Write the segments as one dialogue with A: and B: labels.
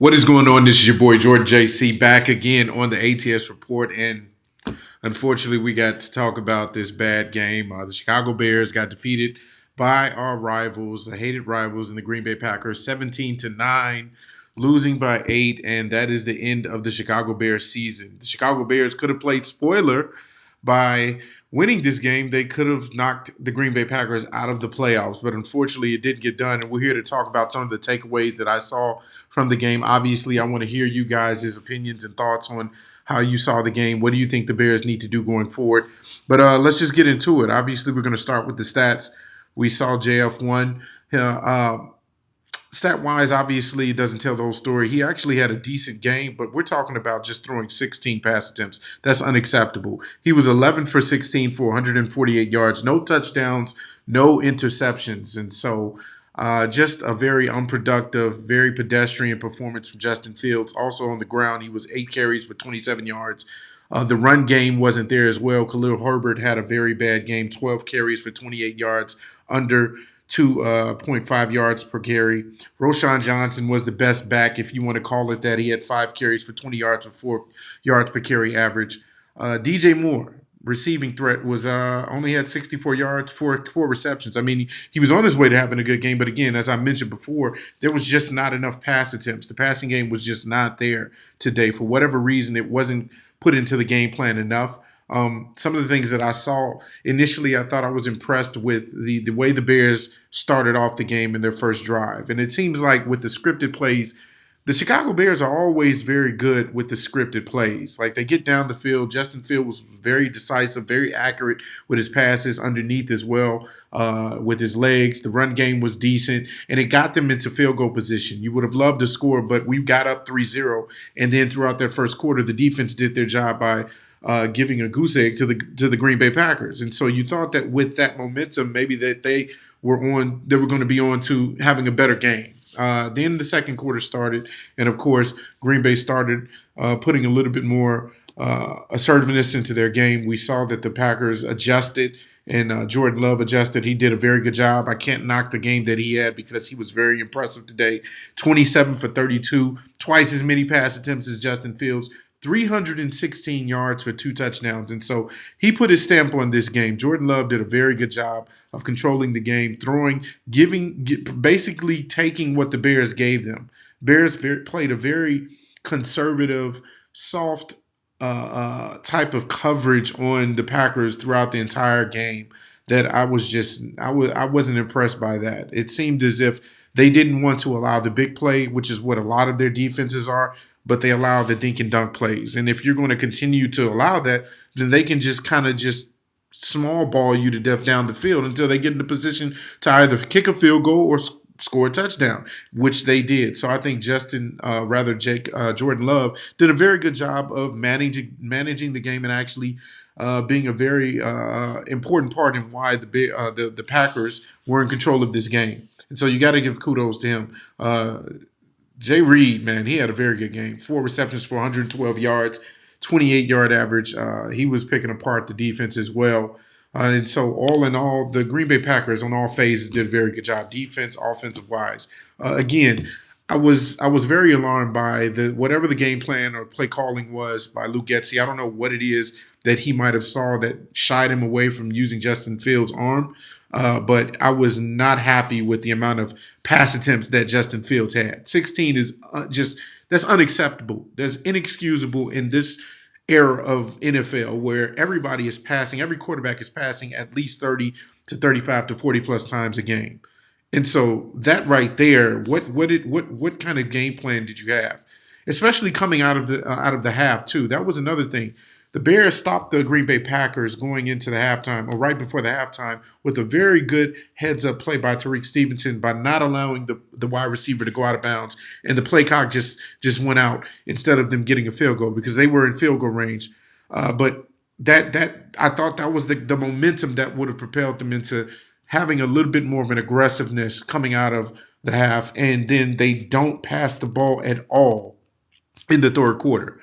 A: What is going on? This is your boy Jordan JC back again on the ATS report, and unfortunately, we got to talk about this bad game. The Chicago Bears got defeated by our rivals, the hated rivals in the Green Bay Packers, 17-9, losing by 8, and that is the end of the Chicago Bears season. The Chicago Bears could have played spoiler by winning this game. They could have knocked the Green Bay Packers out of the playoffs, but unfortunately, it didn't get done. And we're here to talk about some of the takeaways that I saw from the game. Obviously, I want to hear you guys' opinions and thoughts on how you saw the game. What do you think the Bears need to do going forward? But let's just get into it. Obviously, we're going to start with the stats. We saw JF1. Stat-wise, obviously, it doesn't tell the whole story. He actually had a decent game, but we're talking about just throwing 16 pass attempts. That's unacceptable. He was 11 for 16 for 148 yards, no touchdowns, no interceptions. And so just a very unproductive, very pedestrian performance from Justin Fields. Also on the ground, he was 8 carries for 27 yards. The run game wasn't there as well. Khalil Herbert had a very bad game, 12 carries for 28 yards, under 2.5 yards per carry. Roshan Johnson was the best back, if you want to call it that. He had 5 carries for 20 yards with 4 yards per carry average. DJ Moore, receiving threat, was only had 64 yards, four receptions. I mean, he was on his way to having a good game, but again, as I mentioned before, there was just not enough pass attempts. The passing game was just not there today. For whatever reason, it wasn't put into the game plan enough. Some of the things that I saw initially, I thought I was impressed with the way the Bears started off the game in their first drive. And it seems like with the scripted plays, the Chicago Bears are always very good with the scripted plays. Like, they get down the field. Justin Fields was very decisive, very accurate with his passes underneath as well, with his legs. The run game was decent, and it got them into field goal position. You would have loved to score, but we got up 3-0. And then throughout that first quarter, the defense did their job by giving a goose egg to the Green Bay Packers. And so you thought that with that momentum, maybe that they were going to be on to having a better game. Then the second quarter started, and of course, Green Bay started putting a little bit more assertiveness into their game. We saw that the Packers adjusted, and Jordan Love adjusted. He did a very good job. I can't knock the game that he had because he was very impressive today. 27 for 32, twice as many pass attempts as Justin Fields. 316 yards for 2 touchdowns. And so he put his stamp on this game. Jordan Love did a very good job of controlling the game, throwing, basically taking what the Bears gave them. Bears played a very conservative, soft type of coverage on the Packers throughout the entire game that I wasn't impressed by that. It seemed as if they didn't want to allow the big play, which is what a lot of their defenses are, but they allow the dink and dunk plays. And if you're going to continue to allow that, then they can just kind of just small ball you to death down the field until they get in the position to either kick a field goal or score a touchdown, which they did. So I think Jordan Love did a very good job of managing the game and actually being a very important part in why the Packers were in control of this game. And so you got to give kudos to him. Jay Reed, man, he had a very good game. 4 receptions for 112 yards, 28-yard average. He was picking apart the defense as well. And so all in all, the Green Bay Packers on all phases did a very good job, defense, offensive-wise. Again, I was very alarmed by whatever the game plan or play calling was by Luke Getsy. I don't know what it is that he might have saw that shied him away from using Justin Fields' arm. But I was not happy with the amount of pass attempts that Justin Fields had. 16 is that's unacceptable. That's inexcusable in this era of NFL where everybody is passing, every quarterback is passing at least 30 to 35 to 40 plus times a game. And so that right there, what kind of game plan did you have? Especially coming out of the half too. That was another thing. The Bears stopped the Green Bay Packers going into the halftime, or right before the halftime, with a very good heads-up play by Tariq Stevenson by not allowing the wide receiver to go out of bounds, and the play clock just went out instead of them getting a field goal because they were in field goal range. But that I thought that was the momentum that would have propelled them into having a little bit more of an aggressiveness coming out of the half, and then they don't pass the ball at all in the third quarter.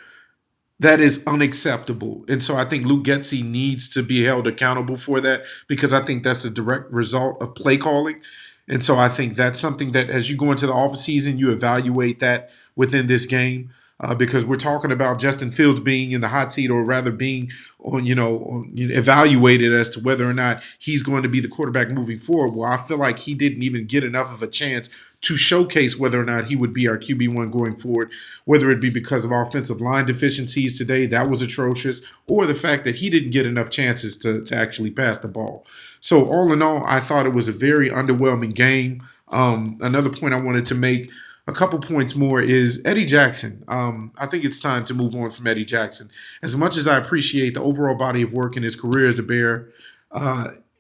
A: That is unacceptable. And so I think Luke Getsy needs to be held accountable for that because I think that's a direct result of play calling. And so I think that's something that as you go into the offseason, you evaluate that within this game. Because we're talking about Justin Fields being in the hot seat, or rather being evaluated as to whether or not he's going to be the quarterback moving forward. Well, I feel like he didn't even get enough of a chance to showcase whether or not he would be our QB1 going forward, whether it be because of offensive line deficiencies today, that was atrocious, or the fact that he didn't get enough chances to actually pass the ball. So all in all, I thought it was a very underwhelming game. Another point I wanted to make, a couple points more, is Eddie Jackson. I think it's time to move on from Eddie Jackson. As much as I appreciate the overall body of work in his career as a Bear,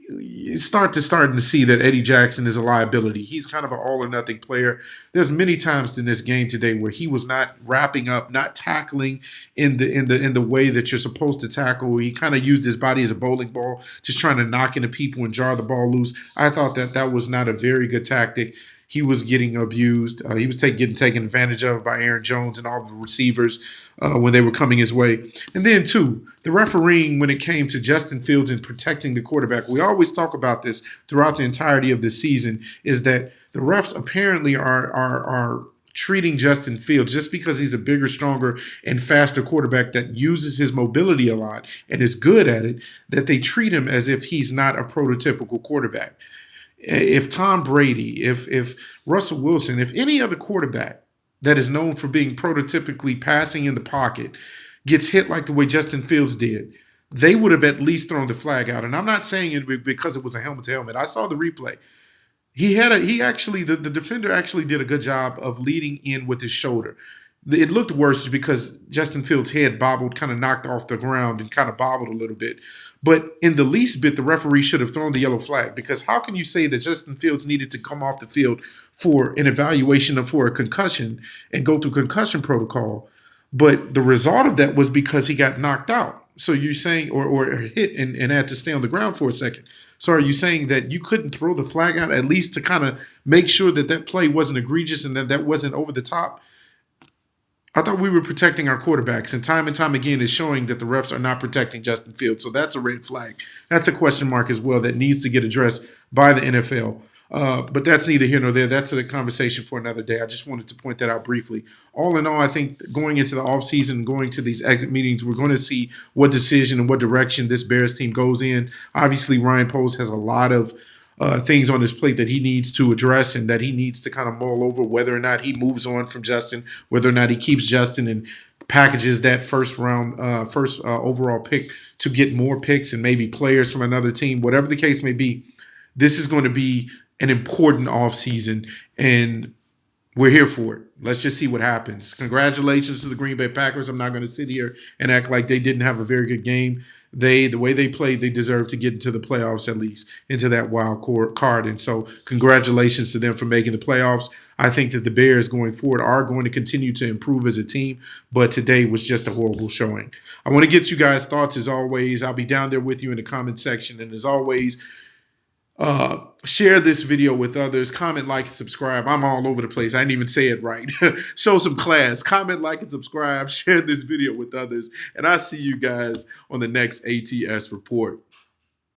A: you starting to see that Eddie Jackson is a liability. He's kind of an all or nothing player. There's many times in this game today where he was not wrapping up, not tackling in the way that you're supposed to tackle. He kind of used his body as a bowling ball, just trying to knock into people and jar the ball loose. I thought that was not a very good tactic. He was getting abused. He was getting taken advantage of by Aaron Jones and all the receivers when they were coming his way. And then, two, the refereeing when it came to Justin Fields and protecting the quarterback. We always talk about this throughout the entirety of the season, is that the refs apparently are treating Justin Fields, just because he's a bigger, stronger, and faster quarterback that uses his mobility a lot and is good at it, that they treat him as if he's not a prototypical quarterback. If Tom Brady, if Russell Wilson, if any other quarterback that is known for being prototypically passing in the pocket gets hit like the way Justin Fields did, they would have at least thrown the flag out. And I'm not saying it because it was a helmet to helmet. I saw the replay. The defender actually did a good job of leading in with his shoulder. It looked worse because Justin Fields' head bobbled, kind of knocked off the ground and kind of bobbled a little bit. But in the least bit, the referee should have thrown the yellow flag, because how can you say that Justin Fields needed to come off the field for an evaluation for a concussion and go through concussion protocol, but the result of that was because he got knocked out? So you're saying, or hit and had to stay on the ground for a second. So are you saying that you couldn't throw the flag out at least to kind of make sure that that play wasn't egregious and that wasn't over the top? I thought we were protecting our quarterbacks, and time again is showing that the refs are not protecting Justin Fields. So that's a red flag. That's a question mark as well that needs to get addressed by the NFL. But that's neither here nor there. That's a conversation for another day. I just wanted to point that out briefly. All in all, I think going into the offseason, going to these exit meetings, we're going to see what decision and what direction this Bears team goes in. Obviously, Ryan Post has a lot of things on his plate that he needs to address and that he needs to kind of mull over, whether or not he moves on from Justin, whether or not he keeps Justin and packages that first overall pick to get more picks and maybe players from another team. Whatever the case may be, this is going to be an important offseason, and we're here for it. Let's just see what happens. Congratulations to the Green Bay Packers. I'm not going to sit here and act like they didn't have a very good game. The way they played, they deserve to get into the playoffs, at least into that wild card. And so congratulations to them for making the playoffs. I think that the Bears going forward are going to continue to improve as a team, but today was just a horrible showing. I want to get you guys' thoughts as always. I'll be down there with you in the comment section. And as always, share this video with others. Comment, like, and subscribe. I'm all over the place. I didn't even say it right. Show some class. Comment, like, and subscribe. Share this video with others. And I'll see you guys on the next ATS report.